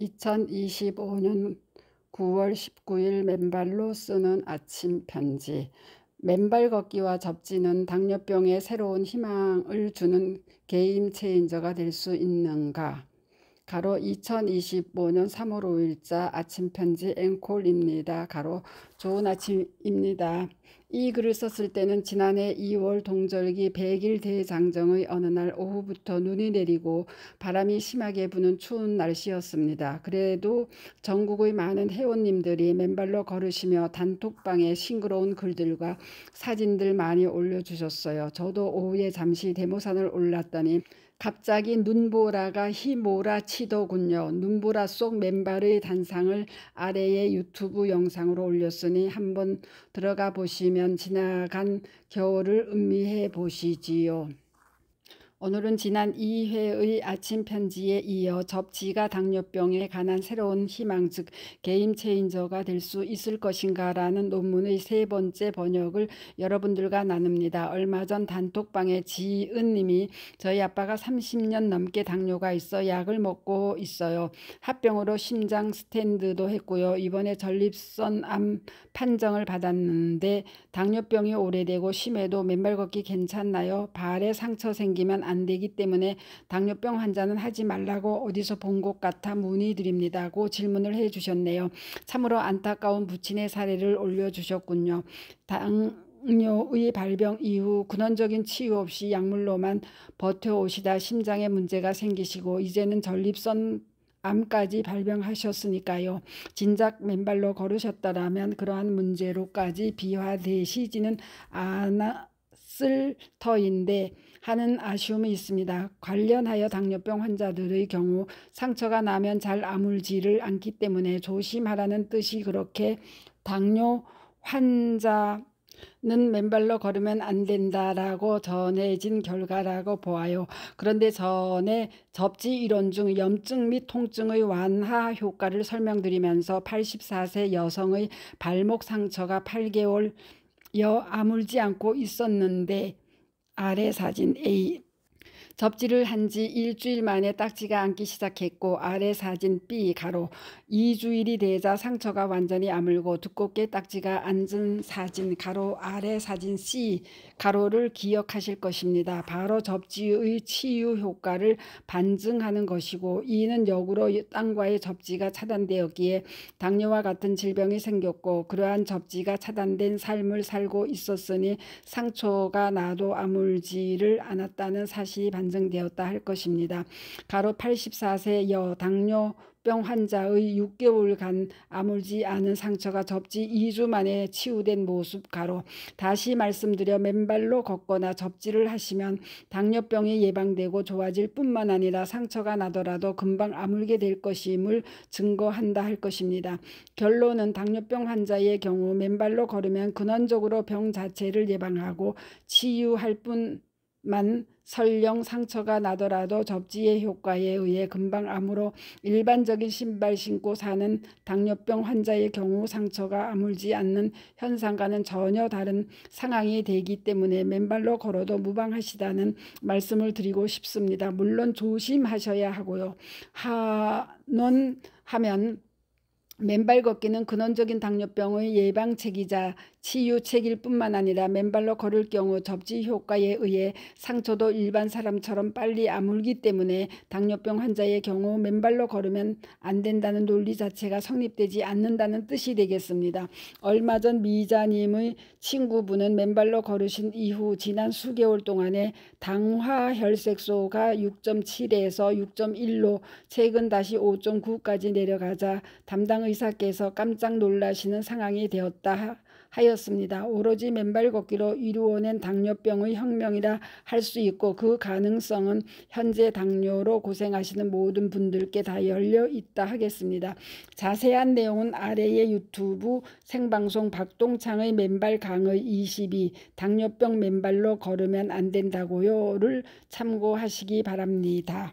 2025년 9월 19일 맨발로 쓰는 아침 편지. 맨발 걷기와 접지는 당뇨병에 새로운 희망을 주는 게임 체인저가 될 수 있는가? 가로 2025년 3월 5일자 아침 편지 앵콜입니다. 가로 좋은 아침입니다. 이 글을 썼을 때는 지난해 2월 동절기 100일 대장정의 어느 날 오후부터 눈이 내리고 바람이 심하게 부는 추운 날씨였습니다. 그래도 전국의 많은 회원님들이 맨발로 걸으시며 단톡방에 싱그러운 글들과 사진들 많이 올려주셨어요. 저도 오후에 잠시 대모산을 올랐더니 갑자기 눈보라가 휘몰아치더군요. 눈보라 속 맨발의 단상을 아래에 유튜브 영상으로 올렸으니 한번 들어가 보시면 지나간 겨울을 음미해 보시지요. 오늘은 지난 2회의 아침 편지에 이어 접지가 당뇨병에 관한 새로운 희망, 즉 게임 체인저가 될 수 있을 것인가 라는 논문의 세 번째 번역을 여러분들과 나눕니다. 얼마 전 단톡방에 지은님이 저희 아빠가 30년 넘게 당뇨가 있어 약을 먹고 있어요. 합병으로 심장 스탠드도 했고요. 이번에 전립선암 판정을 받았는데 당뇨병이 오래되고 심해도 맨발 걷기 괜찮나요? 발에 상처 생기면 안 되기 때문에 당뇨병 환자는 하지 말라고 어디서 본 것 같아 문의드립니다고 질문을 해주셨네요. 참으로 안타까운 부친의 사례를 올려주셨군요. 당뇨의 발병 이후 근원적인 치유 없이 약물로만 버텨오시다 심장에 문제가 생기시고 이제는 전립선 암까지 발병하셨으니까요. 진작 맨발로 걸으셨다라면 그러한 문제로까지 비화되시지는 않았을 터인데 하는 아쉬움이 있습니다. 관련하여 당뇨병 환자들의 경우 상처가 나면 잘 아물지를 않기 때문에 조심하라는 뜻이 그렇게 당뇨 환자는 맨발로 걸으면 안 된다라고 전해진 결과라고 보아요. 그런데 전에 접지 이론 중 염증 및 통증의 완화 효과를 설명드리면서 84세 여성의 발목 상처가 8개월여 아물지 않고 있었는데 아래 사진 A. 접지를 한 지 일주일 만에 딱지가 앉기 시작했고 아래 사진 B 가로 2주일이 되자 상처가 완전히 아물고 두껍게 딱지가 앉은 사진 가로 아래 사진 C 가로를 기억하실 것입니다. 바로 접지의 치유 효과를 반증하는 것이고 이는 역으로 땅과의 접지가 차단되었기에 당뇨와 같은 질병이 생겼고 그러한 접지가 차단된 삶을 살고 있었으니 상처가 나도 아물지를 않았다는 사실이 반증되었다 할 것입니다. 가로 84세 여 당뇨병 환자의 6개월간 아물지 않은 상처가 접지 2주 만에 치유된 모습 가로 다시 말씀드려 맨발로 걷거나 접지를 하시면 당뇨병이 예방되고 좋아질 뿐만 아니라 상처가 나더라도 금방 아물게 될 것임을 증거한다 할 것입니다. 결론은 당뇨병 환자의 경우 맨발로 걸으면 근원적으로 병 자체를 예방하고 치유할 뿐만 설령 상처가 나더라도 접지의 효과에 의해 금방 아물어 일반적인 신발 신고 사는 당뇨병 환자의 경우 상처가 아물지 않는 현상과는 전혀 다른 상황이 되기 때문에 맨발로 걸어도 무방하시다는 말씀을 드리고 싶습니다. 물론 조심하셔야 하고요. 하면 맨발 걷기는 근원적인 당뇨병의 예방책이자 치유책일 뿐만 아니라 맨발로 걸을 경우 접지 효과에 의해 상처도 일반 사람처럼 빨리 아물기 때문에 당뇨병 환자의 경우 맨발로 걸으면 안 된다는 논리 자체가 성립되지 않는다는 뜻이 되겠습니다. 얼마 전 미자님의 친구분은 맨발로 걸으신 이후 지난 수개월 동안에 당화혈색소가 6.7에서 6.1로 최근 다시 5.9까지 내려가자 담당 의사께서 깜짝 놀라시는 상황이 되었다 하였습니다. 오로지 맨발 걷기로 이루어낸 당뇨병의 혁명이라 할 수 있고 그 가능성은 현재 당뇨로 고생하시는 모든 분들께 다 열려 있다 하겠습니다. 자세한 내용은 아래의 유튜브 생방송 박동창의 맨발 강의 22 당뇨병 맨발로 걸으면 안 된다고요를 참고하시기 바랍니다.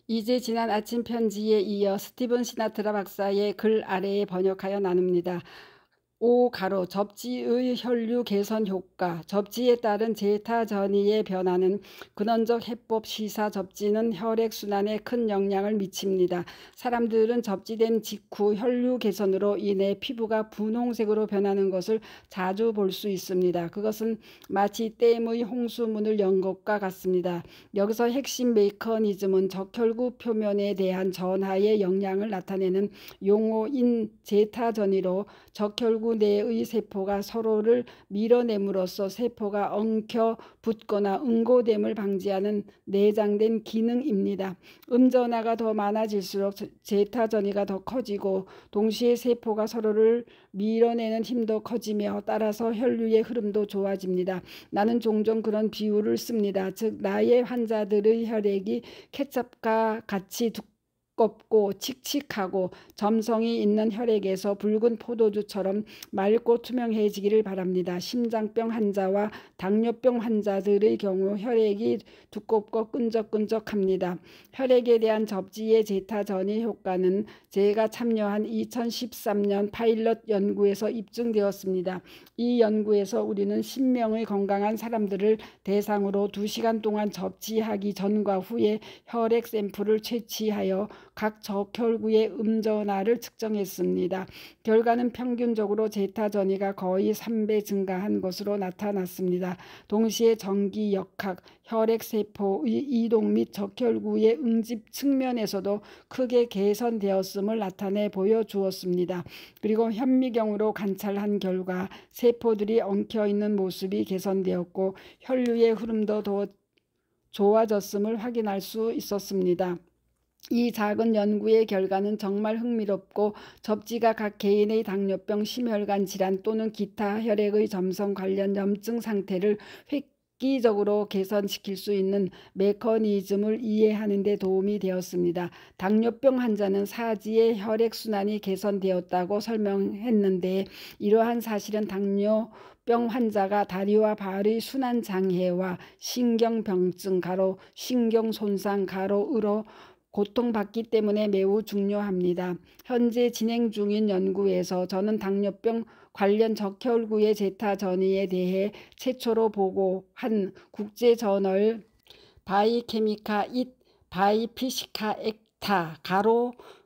이제 지난 아침 편지에 이어 스티븐 시나트라 박사의 글 아래에 번역하여 나눕니다. 5. 접지의 혈류 개선 효과. 접지에 따른 제타 전이의 변화는 근원적 해법 시사 접지는 혈액순환에 큰 영향을 미칩니다. 사람들은 접지된 직후 혈류 개선으로 인해 피부가 분홍색으로 변하는 것을 자주 볼 수 있습니다. 그것은 마치 댐의 홍수문을 연 것과 같습니다. 여기서 핵심 메커니즘은 적혈구 표면에 대한 전하의 영향을 나타내는 용어인 제타 전이로 적혈구 내의 세포가 서로를 밀어냄으로써 세포가 엉켜 붙거나 응고됨을 방지하는 내장된 기능입니다. 음전하가 더 많아질수록 제타 전이가 더 커지고 동시에 세포가 서로를 밀어내는 힘도 커지며 따라서 혈류의 흐름도 좋아집니다. 나는 종종 그런 비유를 씁니다. 즉 나의 환자들의 혈액이 케첩과 같이 두껍고 칙칙하고 점성이 있는 혈액에서 붉은 포도주처럼 맑고 투명해지기를 바랍니다. 심장병 환자와 당뇨병 환자들의 경우 혈액이 두껍고 끈적끈적합니다. 혈액에 대한 접지의 제타 전이 효과는 제가 참여한 2013년 파일럿 연구에서 입증되었습니다. 이 연구에서 우리는 10명의 건강한 사람들을 대상으로 2시간 동안 접지하기 전과 후에 혈액 샘플을 채취하여 각 적혈구의 음전하를 측정했습니다. 결과는 평균적으로 제타 전이가 거의 3배 증가한 것으로 나타났습니다. 동시에 전기 역학, 혈액세포의 이동 및 적혈구의 응집 측면에서도 크게 개선되었음을 나타내 보여주었습니다. 그리고 현미경으로 관찰한 결과 세포들이 엉켜있는 모습이 개선되었고 혈류의 흐름도 더 좋아졌음을 확인할 수 있었습니다. 이 작은 연구의 결과는 정말 흥미롭고 접지가 각 개인의 당뇨병, 심혈관 질환 또는 기타 혈액의 점성 관련 염증 상태를 획기적으로 개선시킬 수 있는 메커니즘을 이해하는 데 도움이 되었습니다. 당뇨병 환자는 사지의 혈액순환이 개선되었다고 설명했는데 이러한 사실은 당뇨병 환자가 다리와 발의 순환 장애와 신경병증 신경손상 으로 고통받기 때문에 매우 중요합니다. 현재 진행 중인 연구에서 저는 당뇨병 관련 적혈구의 제타 전이에 대해 최초로 보고한 국제저널 바이케미카 잇 바이피시카 액타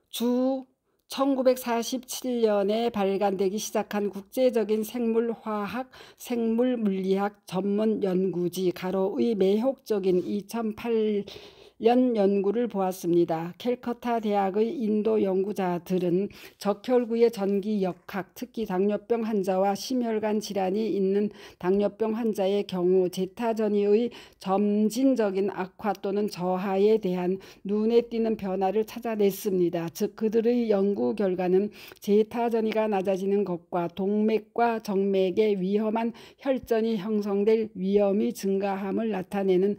주 1947년에 발간되기 시작한 국제적인 생물화학, 생물물리학 전문 연구지 의 매혹적인 2008년 연구를 보았습니다. 캘커타 대학의 인도 연구자들은 적혈구의 전기 역학, 특히 당뇨병 환자와 심혈관 질환이 있는 당뇨병 환자의 경우 제타 전이의 점진적인 악화 또는 저하에 대한 눈에 띄는 변화를 찾아냈습니다. 즉 그들의 연구 결과는 제타 전이가 낮아지는 것과 동맥과 정맥에 위험한 혈전이 형성될 위험이 증가함을 나타내는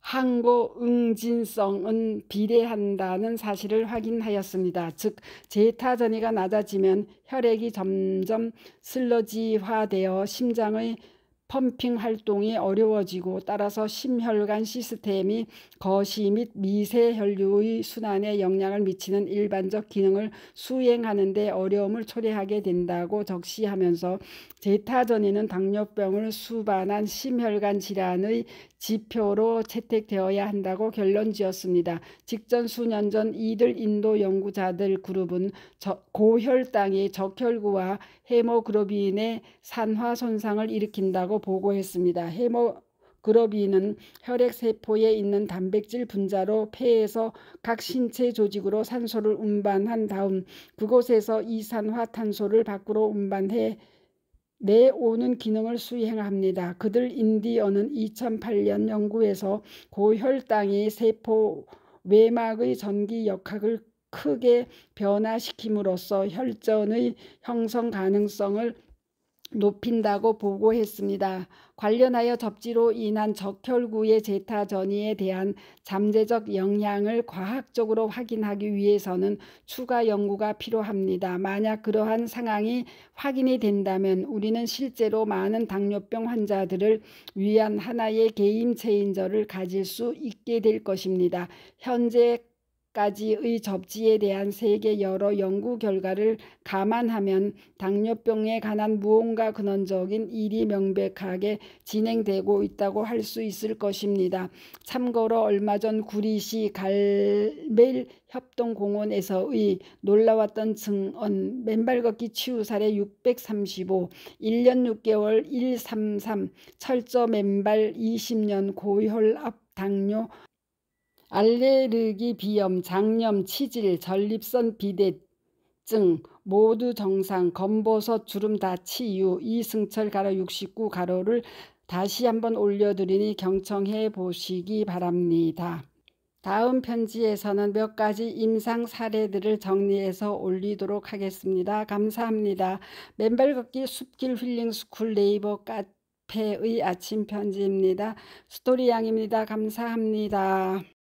항고응진성은 비례한다는 사실을 확인하였습니다. 즉 제타 전이가 낮아지면 혈액이 점점 슬러지화되어 심장의 펌핑 활동이 어려워지고 따라서 심혈관 시스템이 거시 및 미세 혈류의 순환에 영향을 미치는 일반적 기능을 수행하는 데 어려움을 초래하게 된다고 적시하면서 제타 전이는 당뇨병을 수반한 심혈관 질환의 지표로 채택되어야 한다고 결론지었습니다. 직전 수년 전 이들 인도 연구자들 그룹은 고혈당이 적혈구와 헤모글로빈의 산화 손상을 일으킨다고 보고했습니다. 헤모글로빈은 혈액세포에 있는 단백질 분자로 폐에서 각 신체 조직으로 산소를 운반한 다음 그곳에서 이산화탄소를 밖으로 운반해 내오는 기능을 수행합니다. 그들 인디언은 2008년 연구에서 고혈당이 세포 외막의 전기 역학을 크게 변화시킴으로써 혈전의 형성 가능성을 높인다고 보고했습니다. 관련하여 접지로 인한 적혈구의 제타 전이에 대한 잠재적 영향을 과학적으로 확인하기 위해서는 추가 연구가 필요합니다. 만약 그러한 상황이 확인이 된다면 우리는 실제로 많은 당뇨병 환자들을 위한 하나의 게임 체인저를 가질 수 있게 될 것입니다. 현재 가지의 접지에 대한 세계 여러 연구 결과를 감안하면 당뇨병에 관한 무언가 근원적인 일이 명백하게 진행되고 있다고 할 수 있을 것입니다. 참고로 얼마 전 구리시 갈멜 협동공원에서의 놀라웠던 증언, 맨발 걷기 치유 사례 635, 1년 6개월 133, 철저 맨발 20년, 고혈압, 당뇨, 알레르기, 비염, 장염, 치질, 전립선 비대증 모두 정상, 검버섯 주름 다 치유. 이승철 가로 69 가로를 다시 한번 올려드리니 경청해 보시기 바랍니다. 다음 편지에서는 몇 가지 임상 사례들을 정리해서 올리도록 하겠습니다. 감사합니다. 맨발 걷기 숲길 힐링 스쿨 네이버 카페의 아침 편지입니다. 스토리 양입니다. 감사합니다.